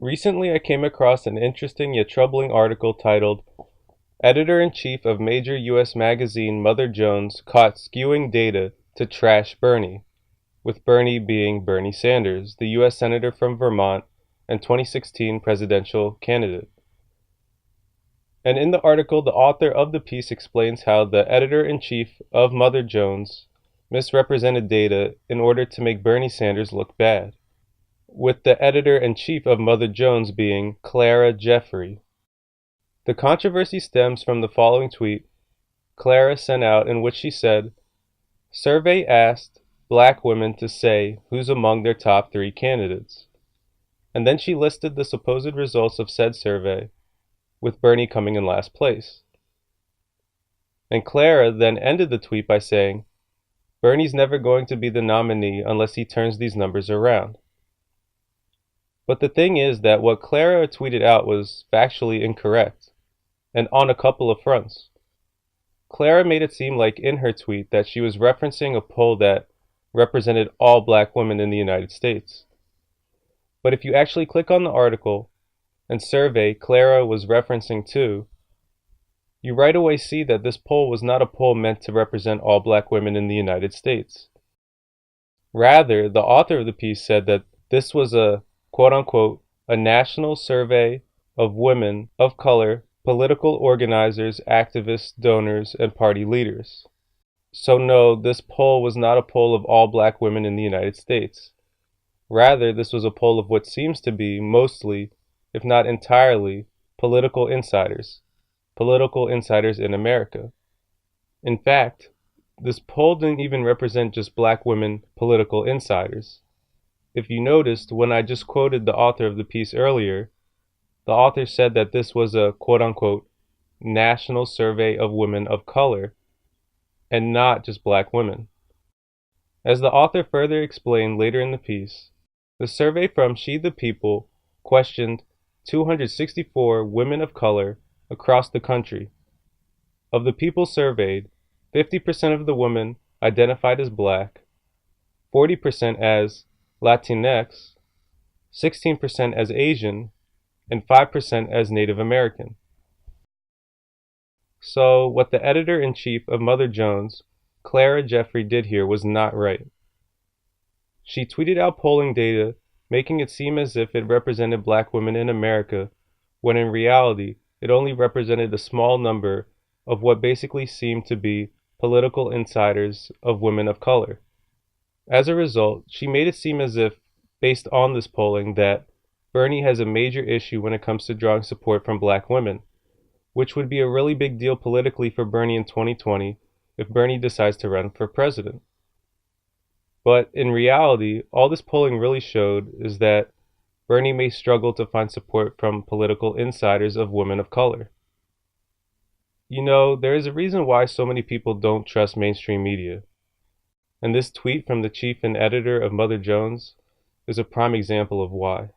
Recently, I came across an interesting yet troubling article titled, Editor-in-Chief of Major U.S. Magazine Mother Jones Caught Skewing Data to Trash Bernie, with Bernie being Bernie Sanders, the U.S. Senator from Vermont and 2016 presidential candidate. And in the article, the author of the piece explains how the editor-in-chief of Mother Jones misrepresented data in order to make Bernie Sanders look bad, with the editor-in-chief of Mother Jones being Clara Jeffrey. The controversy stems from the following tweet Clara sent out in which she said, "Survey asked black women to say who's among their top 3 candidates." And then she listed the supposed results of said survey, with Bernie coming in last place. And Clara then ended the tweet by saying, "Bernie's never going to be the nominee unless he turns these numbers around." But the thing is that what Clara tweeted out was factually incorrect, and on a couple of fronts. Clara made it seem like in her tweet that she was referencing a poll that represented all black women in the United States. But if you actually click on the article and survey Clara was referencing to, you right away see that this poll was not a poll meant to represent all black women in the United States. Rather, the author of the piece said that this was a quote-unquote, a national survey of women of color, political organizers, activists, donors, and party leaders. So no, this poll was not a poll of all black women in the United States. Rather, this was a poll of what seems to be mostly, if not entirely, political insiders in America. In fact, this poll didn't even represent just black women political insiders. If you noticed, when I just quoted the author of the piece earlier, the author said that this was a quote-unquote national survey of women of color, and not just black women. As the author further explained later in the piece, the survey from She the People questioned 264 women of color across the country. Of the people surveyed, 50% of the women identified as black, 40% as Latinx, 16% as Asian, and 5% as Native American. So what the editor-in-chief of Mother Jones, Clara Jeffrey, did here was not right. She tweeted out polling data, making it seem as if it represented black women in America, when in reality it only represented a small number of what basically seemed to be political insiders of women of color. As a result, she made it seem as if, based on this polling, that Bernie has a major issue when it comes to drawing support from black women, which would be a really big deal politically for Bernie in 2020 if Bernie decides to run for president. But in reality, all this polling really showed is that Bernie may struggle to find support from political insiders of women of color. You know, there is a reason why so many people don't trust mainstream media. And this tweet from the chief and editor of Mother Jones is a prime example of why.